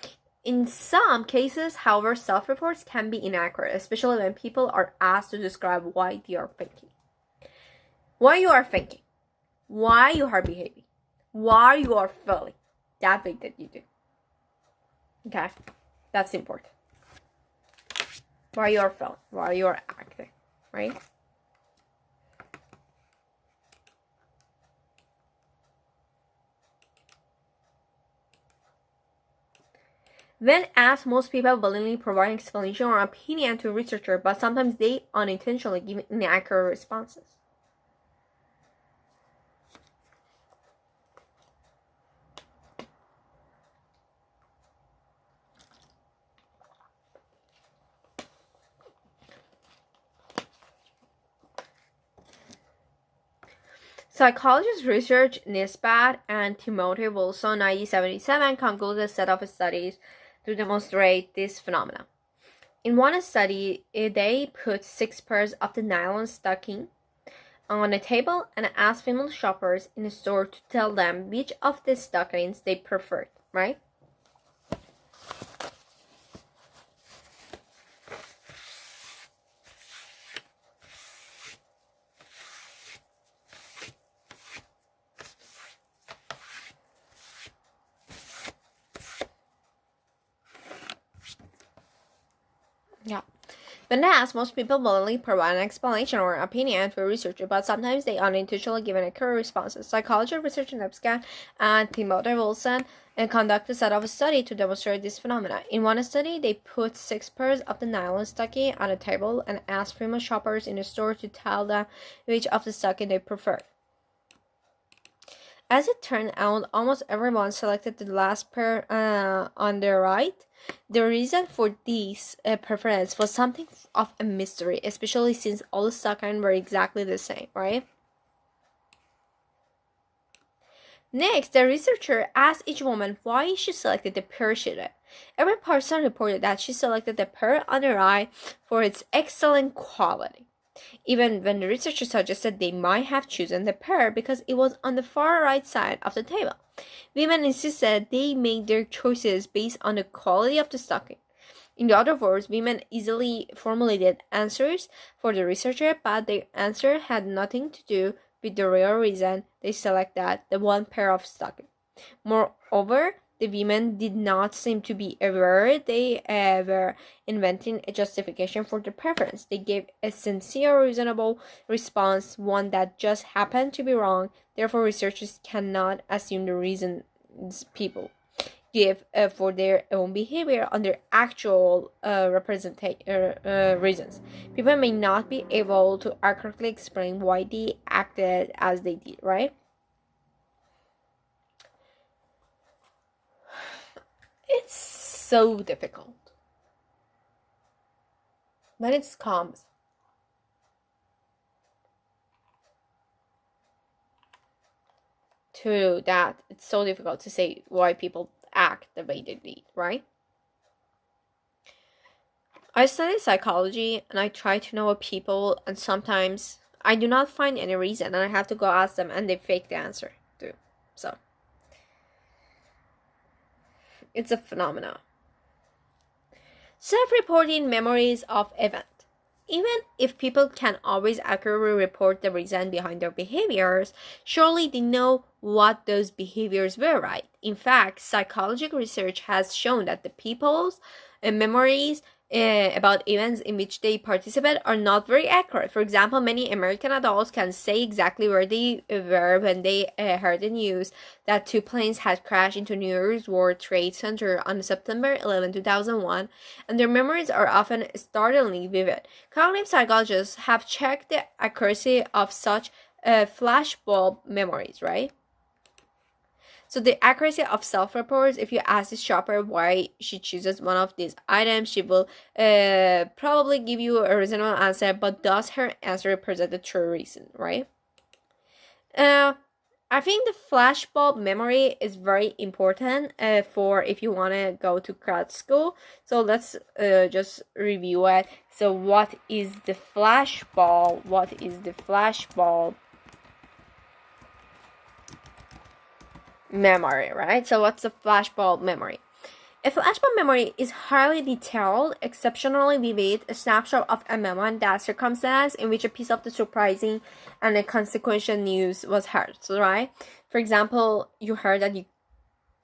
In some cases, however, self-reports can be inaccurate, especially when people are asked to describe why they are thinking. Why you are thinking. Why you are behaving. Why you are feeling. That big that you do. Okay, that's important. Why you are feeling, why you are acting, right? When asked, most people willingly provide an explanation or opinion to a researcher, but sometimes they unintentionally give inaccurate responses. Psychologists research Nisbat and Timothy Wilson 1977 concluded a set of studies to demonstrate this phenomenon. In one study, they put 6 pairs of the nylon stocking on a table and asked female shoppers in the store to tell them which of the stockings they preferred, right? Yeah. When asked, most people willingly provide an explanation or opinion to a researcher, but sometimes they unintentionally give inaccurate responses. Psychology researcher Nebscan and Timothy Wilson conducted a set of study to demonstrate this phenomenon. In one study, they put 6 pairs of the nylon stocking on a table and asked female shoppers in the store to tell them which of the stocking they preferred. As it turned out, almost everyone selected the last pair on the right. The reason for this preference was something of a mystery, especially since all the stockings were exactly the same, right? Next, the researcher asked each woman why she selected the pair she did. Every person reported that she selected the pair on the right for its excellent quality, even when the researcher suggested they might have chosen the pair because it was on the far right side of the table. Women insisted they made their choices based on the quality of the stocking. In other words, women easily formulated answers for the researcher, but their answer had nothing to do with the real reason they selected the one pair of stocking. Moreover, the women did not seem to be aware they were inventing a justification for their preference. They gave a sincere, reasonable response, one that just happened to be wrong. Therefore, researchers cannot assume the reasons people give for their own behavior under actual reasons. People may not be able to accurately explain why they acted as they did, right? It's so difficult when it comes to that. It's so difficult to say why people act the way they did, right? I study psychology and I try to know people, and sometimes I do not find any reason and I have to go ask them and they fake the answer too. So it's a phenomenon. Self-reporting memories of event. Even if people can always accurately report the reason behind their behaviors, surely they know what those behaviors were, right? In fact, psychological research has shown that the people's memories about events in which they participate are not very accurate. For example, many American adults can say exactly where they were when they heard the news that 2 planes had crashed into New York's World Trade Center on September 11, 2001, and their memories are often startlingly vivid. Cognitive psychologists have checked the accuracy of such flashbulb memories, right? So the accuracy of self-reports, if you ask the shopper why she chooses one of these items, she will probably give you a reasonable answer, but does her answer represent the true reason, right? I think the flashbulb memory is very important for if you want to go to grad school. So let's just review it. So what is the flashbulb? What is the flashbulb memory, right? So what's a flashbulb memory? A flashbulb memory is highly detailed, exceptionally vivid, a snapshot of a moment, that circumstance in which a piece of the surprising and a consequential news was heard, so, right? For example, you heard that you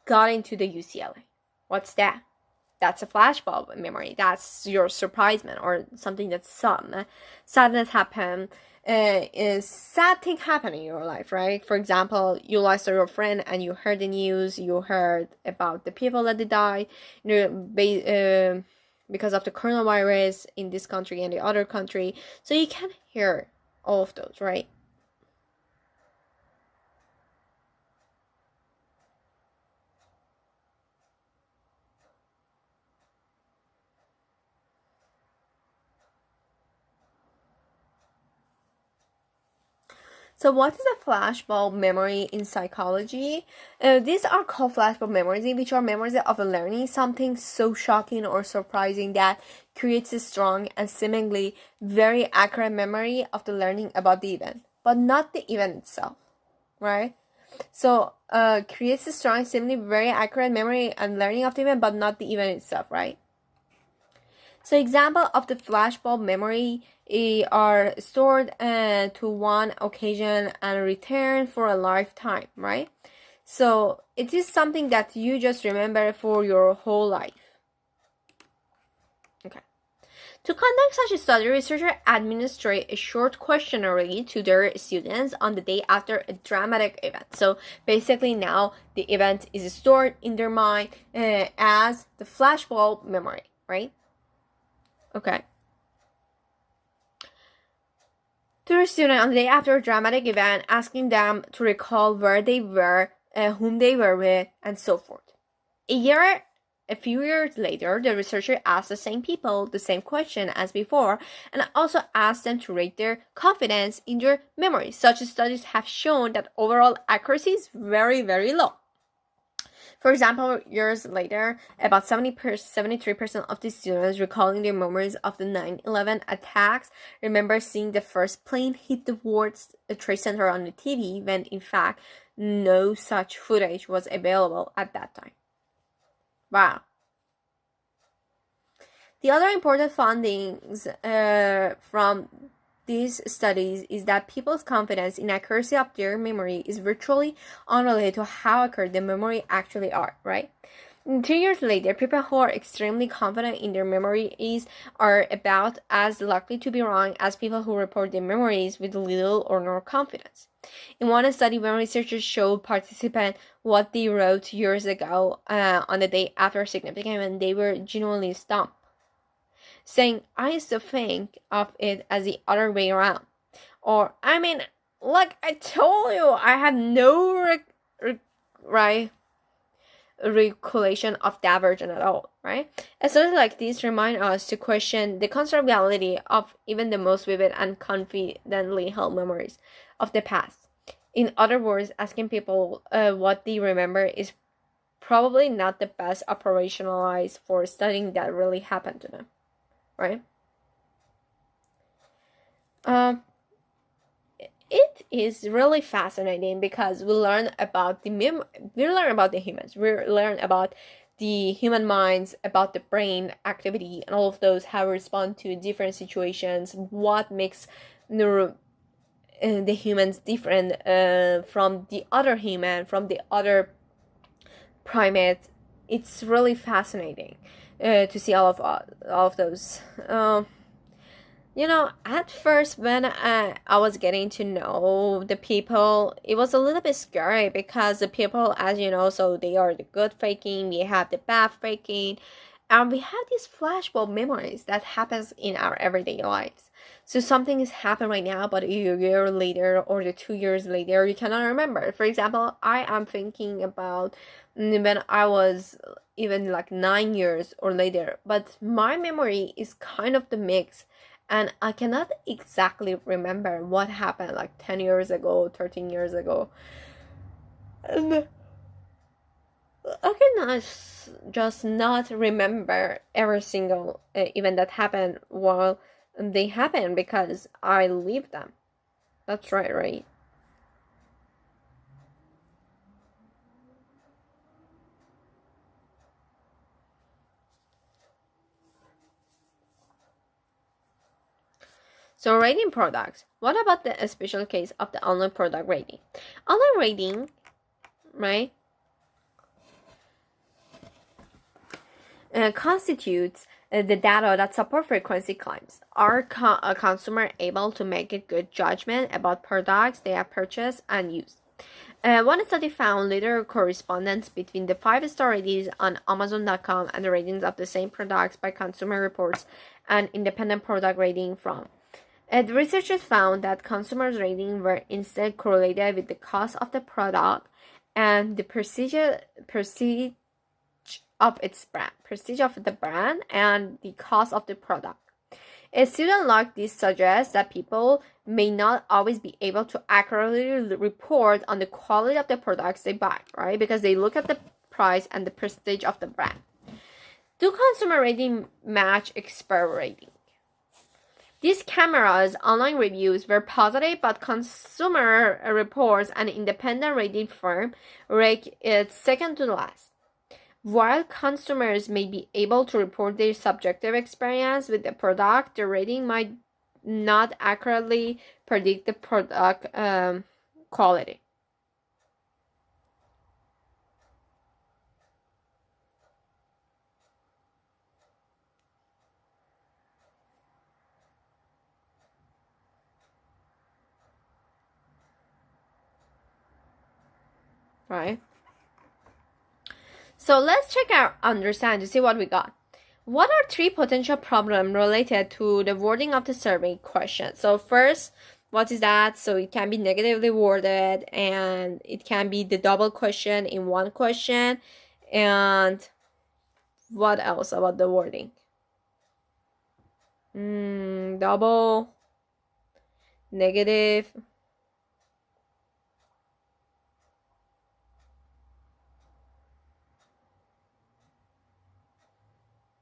got into the UCLA. What's that? That's a flashbulb memory. That's your surprisement or something that's sadness happened. Is sad thing happen in your life, right? For example, you lost your friend and you heard the news. You heard about the people that they died, because of the coronavirus in this country and the other country. So you can hear all of those, right? So what is a flashbulb memory in psychology? These are called flashbulb memories, which are memories of learning something so shocking or surprising that creates a strong and seemingly very accurate memory of the learning about the event, but not the event itself, right? So creates a strong, seemingly very accurate memory and learning of the event, but not the event itself, right? So example of the flashbulb memory are stored to one occasion and returned for a lifetime, right? So it is something that you just remember for your whole life. Okay. To conduct such a study, researchers administer a short questionnaire to their students on the day after a dramatic event. So basically now the event is stored in their mind as the flashbulb memory, right? Okay. To a student on the day after a dramatic event, asking them to recall where they were, whom they were with, and so forth. A few years later, the researcher asked the same people the same question as before, and also asked them to rate their confidence in their memory. Such studies have shown that overall accuracy is very, very low. For example, years later, about 73% of the students recalling their memories of the 9/11 attacks remember seeing the first plane hit the World Trade Center on the TV, when in fact no such footage was available at that time. Wow. The other important findings from these studies is that people's confidence in accuracy of their memory is virtually unrelated to how accurate the memory actually are, right? 2 years later, people who are extremely confident in their memories are about as likely to be wrong as people who report their memories with little or no confidence. In one study, when researchers showed participants what they wrote years ago on the day after a significant event, they were genuinely stumped, saying, I used to think of it as the other way around. Or, I mean, like I told you, I had no recollection of that version at all, right? Studies like these remind us to question the conservability of even the most vivid and confidently held memories of the past. In other words, asking people what they remember is probably not the best operationalized for studying that really happened to them, right? It is really fascinating because we learn about the humans. We learn about the human minds, about the brain activity, and all of those, how we respond to different situations, what makes the humans different from the other human, from the other primates. It's really fascinating to see all of those. At first when I was getting to know the people, it was a little bit scary because the people, as you know, so they are the good faking, we have the bad faking, and we have these flashbulb memories that happens in our everyday lives. So something is happening right now, but a year later or the 2 years later, you cannot remember. For example, I am thinking about when I was even like 9 years or later, but my memory is kind of the mix, and I cannot exactly remember what happened like 10 years ago, 13 years ago. And I cannot just not remember every single event that happened while they happen because I lived them. That's right? So rating products. What about the special case of the online product rating? Online rating, right, constitutes the data that support frequency claims. Are a consumer able to make a good judgment about products they have purchased and used? One study found little correspondence between the 5-star ratings on Amazon.com and the ratings of the same products by Consumer Reports and independent product rating from. The researchers found that consumers' ratings were instead correlated with the cost of the product and the prestige of the brand and the cost of the product. A student like this suggests that people may not always be able to accurately report on the quality of the products they buy, right? Because they look at the price and the prestige of the brand. Do consumer rating match expert rating? These cameras' online reviews were positive, but Consumer Reports, an independent rating firm, rank it second to last. While consumers may be able to report their subjective experience with the product, the rating might not accurately predict the product quality. Right? So let's check our understand to see what we got. What are three potential problems related to the wording of the survey question? So first, what is that? So it can be negatively worded, and it can be the double question in one question. And what else about the wording? Double, negative.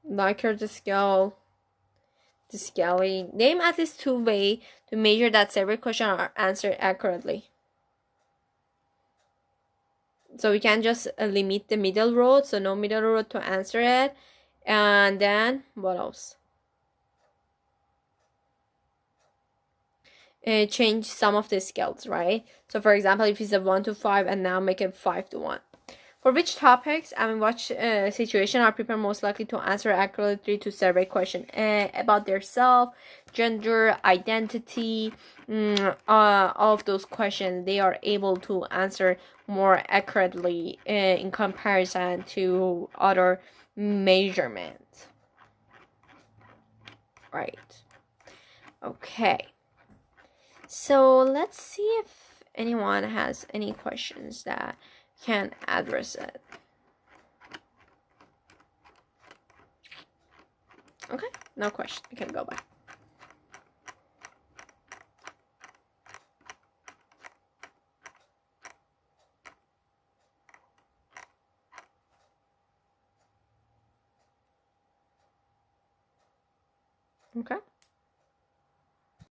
Likert the scale. The scaling. Name at least two ways to measure that several questions are answered accurately. So we can just limit the middle road, so no middle road to answer it. And then what else? Change some of the scales, right? So for example, if it's a 1 to 5 and now make it 5 to 1. For which topics and what situation are people most likely to answer accurately to survey question about their self, gender, identity, all of those questions they are able to answer more accurately in comparison to other measurements. Right. Okay. So let's see if anyone has any questions that can address it. Okay, no question. You can go back. Okay.